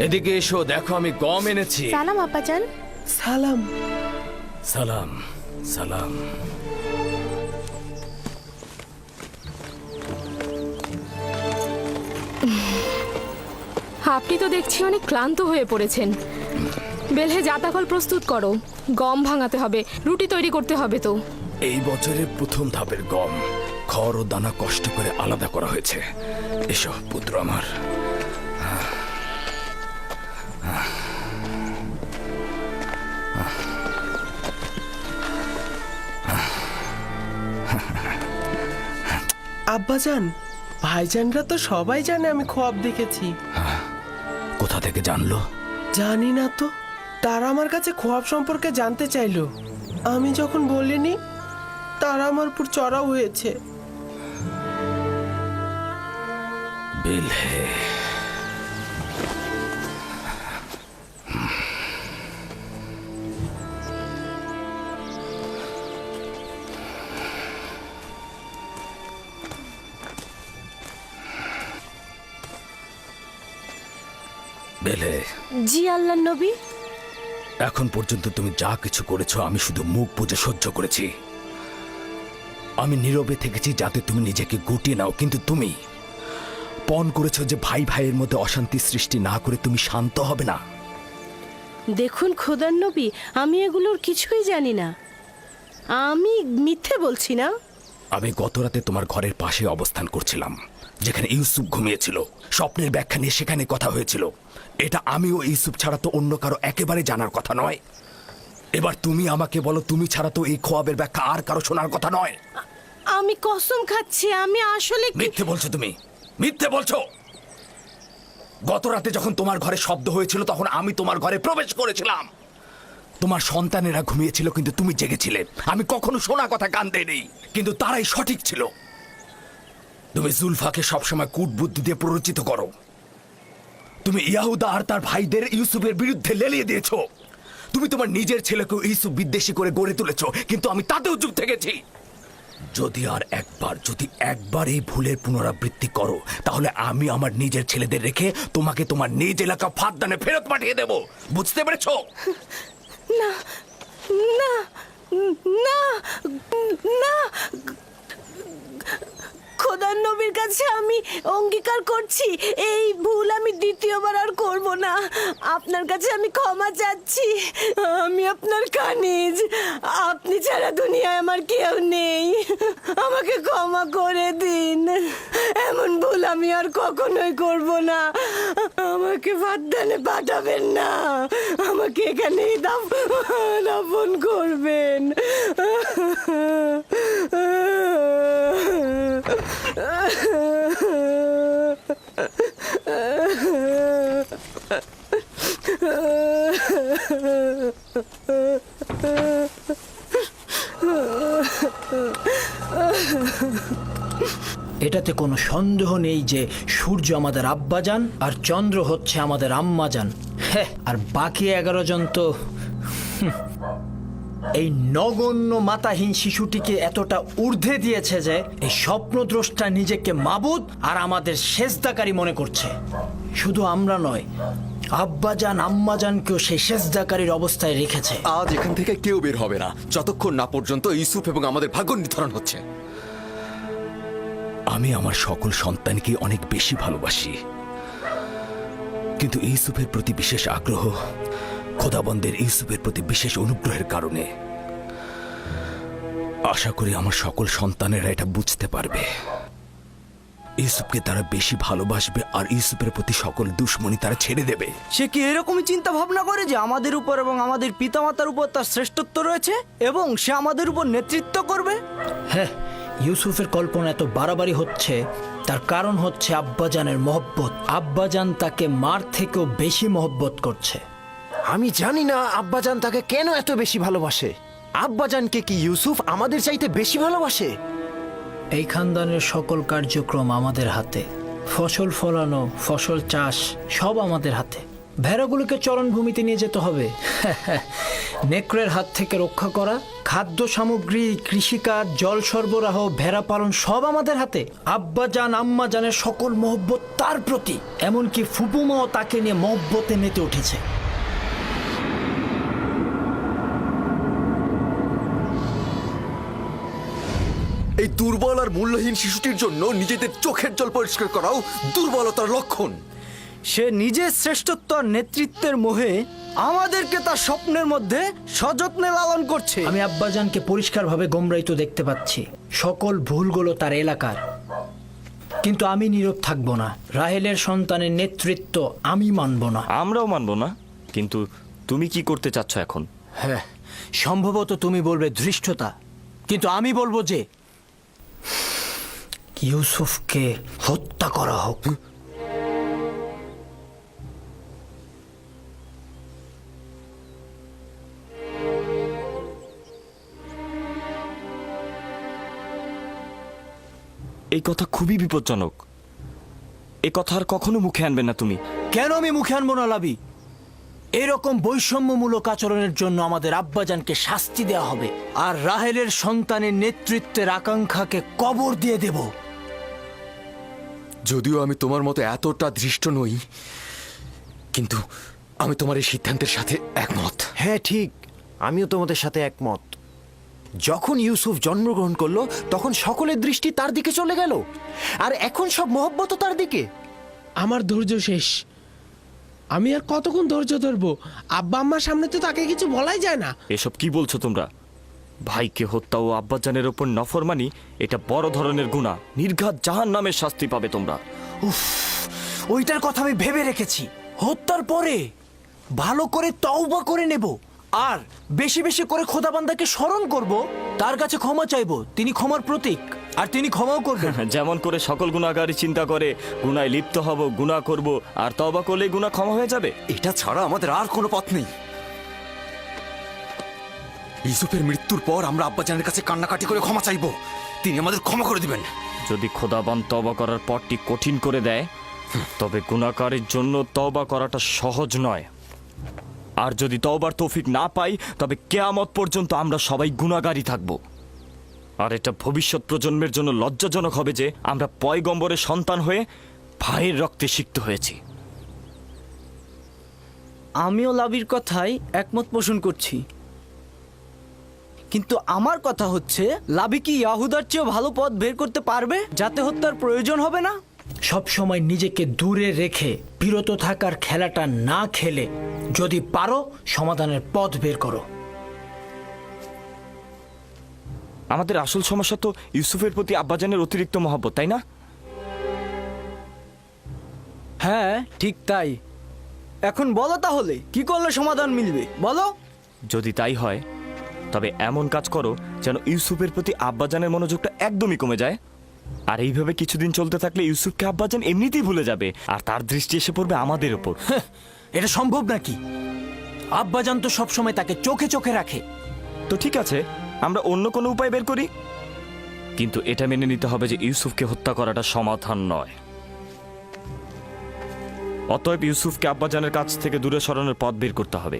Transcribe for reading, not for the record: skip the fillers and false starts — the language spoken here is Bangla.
এদিকে এসো, দেখো আমি গম এনেছি। সালাম আব্বাজান। সালাম। সালাম সালাম। আপনি তো দেখছি অনেক ক্লান্ত হয়ে পড়েছেন। বেলহে জাতাকল প্রস্তুত করো, গম ভাঙাতে হবে, রুটি তৈরি করতে হবে তো। এই বছরের প্রথম ধাপের গম খড় ও দানা কষ্ট করে আলাদা করা হয়েছে। এসো পুত্র আমার। আব্বাজান, ভাইজানরা তো সবাই জানে আমি খোয়াব দেখেছি। কোথা থেকে জানলো? জানি না তো, তারা আমার কাছে খোয়াব সম্পর্কে জানতে চাইলো। আমি যখন বলিনি, তারা আমার উপর চড়াও হয়েছে। বেলহে, বেলহে, জি আল্লাহর নবী। এখন পর্যন্ত তুমি যা কিছু করেছো আমি শুধু মুখ বুজে সহ্য করেছি। আমি নীরবে থেকেছি যাতে তুমি নিজেকে গুটিয়ে নাও, কিন্তু তুমি পণ করেছো যে ভাই ভাইয়ের মধ্যে অশান্তি সৃষ্টি না করে তুমি শান্ত হবে না। দেখুন খোদার নবী, আমি এগুলোর কিছুই জানি না। আমি মিথ্যে বলছি না। আমি গত রাতে তোমার ঘরের পাশে অবস্থান করছিলাম, যেখানে ইউসুফ ঘুমিয়েছিল। স্বপ্নের ব্যাখ্যা নিয়ে সেখানে কথা হয়েছিল। এটা আমি ও ইউসুফ ছাড়া তো অন্য কারো একেবারে জানার কথা নয়। এবার তুমি আমাকে বলো, তুমি ছাড়া তো এই খোয়াবের ব্যাখ্যা আর কারো শোনার কথা নয়। আমি কসম খাচ্ছি, আমি আসলে মিথ্যে বলছো তুমি, মিথ্যে বলছো। গত রাতে যখন তোমার ঘরে শব্দ হয়েছিল তখন আমি তোমার ঘরে প্রবেশ করেছিলাম। তোমার সন্তানেরা ঘুমিয়েছিল কিন্তু তুমি জেগেছিলে। আমি কখনো শোনা কথা কান দেইনি, কিন্তু তারাই সঠিক ছিল। তুমি জুলফাকে সবসময় কূটবুদ্ধি দিয়ে প্ররোচিত করো। তুমি ইয়াহুদা আর তার ভাইদের ইউসুফের বিরুদ্ধে লেলিয়ে দিয়েছো। তুমি তোমার নিজের ছেলেকে ইউসুফ বিদ্বেষী করে গড়ে তুলেছো, কিন্তু আমি তাতেও চুপ থেকেছি। যদি একবার এই ভুলের পুনরাবৃত্তি করো, তাহলে আমি আমার নিজের ছেলেদের রেখে তোমাকে তোমার নিজ এলাকা ফাঁদদানে ফেরত পাঠিয়ে দেব। বুঝতে পেরেছো? না না না না, খোদার নবীর কাছে আমি অঙ্গীকার করছি এই ভুল আমি দ্বিতীয়বার আর করব না। আপনার কাছে আমি ক্ষমা চাচ্ছি। আমি আপনার কানিজ, আপনি ছাড়া দুনিয়ায় আমার কেউ নেই। আমাকে ক্ষমা করে দিন। এমন ভুল আমি আর কখনোই করব না। আমাকে ফাঁদদানে পাঠাবেন না, আমাকে এখানেই দাফন করবেন। এটাতে কোনো সন্দেহ নেই যে সূর্য আমাদের আব্বাজান আর চন্দ্র হচ্ছে আমাদের আম্মাজান। হ্যাঁ, আর বাকি 11 জন তো এই নগণ্য মাতাহীন শিশুটিকে এতটা ঊর্ধ্বে দিয়েছে যে এই স্বপ্নদ্রষ্টা নিজেকে মাবুদ আর আমাদের সেজদাকারী মনে করছে। শুধু আমরা নয়, আব্বাজান আম্মাজানকেও সেই সেজদাকারীর অবস্থায় রেখেছে। আজ এখান থেকে কেউ বের হবে না যতক্ষণ না পর্যন্ত ইউসুফ এবং আমাদের ভাগ্য নির্ধারণ হচ্ছে। আমি আমার সকল সন্তানকে অনেক বেশি ভালোবাসি, কিন্তু ইউসুফের প্রতি বিশেষ আগ্রহ খোদাবন্দের ইউসুফের প্রতি বিশেষ অনুগ্রহের কারণে। আশা করি আমার সকল সন্তানেরা এটা বুঝতে পারবে। ইউসুফকে তারা বেশি ভালোবাসবে আর ইউসুফের প্রতি সকল দুশ্মনী তারা ছেড়ে দেবে। সে কি এরকমই চিন্তা ভাবনা করে যে আমাদের উপর এবং আমাদের পিতামাতার উপর তার শ্রেষ্ঠত্ব রয়েছে এবং সে আমাদের উপর নেতৃত্ব করবে? হ্যাঁ, ইউসুফের কল্পনা এত বাড়াবাড়ি হচ্ছে, তার কারণ হচ্ছে আব্বাজানের মহব্বত। আব্বাজান তাকে মার থেকেও বেশি মহব্বত করছে। আমি জানি না আব্বাজান তাকে কেন এত বেশি ভালোবাসে। আব্বাজানকে কি ইউসুফ আমাদের চাইতে বেশি ভালোবাসে? এই খানদানের সকল কার্যক্রম আমাদের হাতে। ফসল ফলানো, ফসল চাষ সব আমাদের হাতে। ভেড়াগুলোকে চরণভূমিতে নিয়ে যেতে হবে। নেকড়ের হাত থেকে রক্ষা করা, খাদ্য সামগ্রী, কৃষিকাজ, জল সরবরাহ, ভেড়া পালন সব আমাদের হাতে। আব্বাজান আম্মাজানের সকল মহব্বত তার প্রতি, এমনকি ফুপুমাও তাকে নিয়ে মহব্বতে মেতে উঠেছে। এই দুর্বল আর মূল্যহীন শিশুটির জন্য নিজেদের চোখের জল পরিষ্কার করাও দুর্বলতার লক্ষণ। সে নিজের শ্রেষ্ঠত্ব আর নেতৃত্বের মোহে আমাদেরকে তার স্বপ্নের মধ্যে সযত্নে লালন করছে। আমি আব্বাজানকে পরিষ্কারভাবে গোমরাইত দেখতে পাচ্ছি। সকল ভুলগুলো তার এলাকার, কিন্তু আমি নীরব থাকবো না। রাহেলের সন্তানের নেতৃত্ব আমি মানব না। আমরাও মানব না, কিন্তু তুমি কি করতে চাচ্ছ এখন? হ্যাঁ, সম্ভবত তুমি বলবে ধৃষ্টতা, কিন্তু আমি বলবো যে ইউসুফকে হত্যা করা হোক। এই কথা খুবই বিপজ্জনক। এ কথা আর কখনো মুখে আনবে না তুমি। কেন আমি মুখে আনবো না লাবি? এরকম বৈষম্যমূলক আচরণের জন্য আমাদের আব্বাজানকে শাস্তি দেওয়া হবে, আর রাহেলের সন্তানের নেতৃত্বের আকাঙ্ক্ষাকে কবর দিয়ে দেব। যদিও আমি তোমার মতো এতটা দৃষ্ট নই, কিন্তু আমি তোমার এই সিদ্ধান্তের সাথে একমত। হ্যাঁ ঠিক, আমিও তোমাদের সাথে একমত। যখন ইউসুফ জন্মগ্রহণ করলো তখন সকলের দৃষ্টি তার দিকে চলে গেল, আর এখন সব মহব্বত তার দিকে। আমার ধৈর্য শেষ। আমি আর কতক্ষণ ধৈর্য ধরবো? আব্বা আম্মার সামনে তো তাকে কিছু বলাই যায় না। এসব কি বলছো তোমরা? ভাইকে হত্যা ও আব্বাজানের ওপর নফরমানি, এটা বড় ধরনের গুনাহ। নির্ঘাত জাহান্নামের শাস্তি পাবে তোমরা। ওইটার কথা আমি ভেবে রেখেছি। হত্যার পরে ভালো করে তওবা করে নেব, আর বেশি বেশি করে খোদাবান্দাকে স্মরণ করব, তার কাছে ক্ষমা চাইবো। তিনি ক্ষমার প্রতীক, আর তিনি ক্ষমাও করবেন। যেমন করে সকল গুনাহগারী চিন্তা করে গুনায় লিপ্ত হব, গুনাহ করব, আর তওবা করলে গুনাহ ক্ষমা হয়ে যাবে। এটা ছাড়া আমাদের আর কোনো পথ নেই। ইউসুফের মৃত্যুর পর আমরা আব্বাজানের কাছে কান্নাকাটি করে ক্ষমা চাইবো, তিনি আমাদের ক্ষমা করে দিবেন। যদি খোদাবান তওবা করার পথটি কঠিন করে দেয়, তবে গুনাহকারীর জন্য তওবা করাটা সহজ নয়। আর যদি তওবার তৌফিক না পাই, তবে কিয়ামত পর্যন্ত আমরা সবাই গুনাহগারী থাকব। আর এটা ভবিষ্যৎ প্রজন্মের জন্য লজ্জাজনক হবে যে আমরা পয়গম্বরের সন্তান হয়ে ভাইয়ের রক্তে সিক্ত হয়েছি। আমিও লাবির কথাই একমত পোষণ করছি, কিন্তু আমার কথা হচ্ছে, লাবি কি ইয়াহুদার চেয়েও ভালো পথ বের করতে পারবে, যাতে হত্যার প্রয়োজন হবে না? সব সময় নিজেকে দূরে রেখে বিরত থাকার খেলাটা না খেলে যদি পারো সমাধানের পথ বের করো। আমাদের আসল সমস্যা তো ইউসুফের প্রতি আব্বাজানের অতিরিক্ত মহব্বত, তাই না? হ্যাঁ ঠিক তাই। এখন বলো তাহলে কি করলে সমাধান মিলবে, বলো। যদি তাই হয়, তবে এমন কাজ করো যেন ইউসুফের প্রতি আব্বাজানের মনোযোগটা একদমই কমে যায়। আর এইভাবে কিছুদিন চলতে থাকলে ইউসুফকে আব্বাজান এমনিতেই ভুলে যাবে, আর তার দৃষ্টি এসে পড়বে আমাদের ওপর। এটা সম্ভব নাকি? আব্বাজান তো সবসময় তাকে চোখে চোখে রাখে। তো ঠিক আছে, আমরা অন্য কোনো উপায় বের করি, কিন্তু এটা মেনে নিতে হবে যে ইউসুফকে হত্যা করাটা সমাধান নয়। অতএব ইউসুফকে আব্বাজানের কাছ থেকে দূরে সরানোর পথ বের করতে হবে।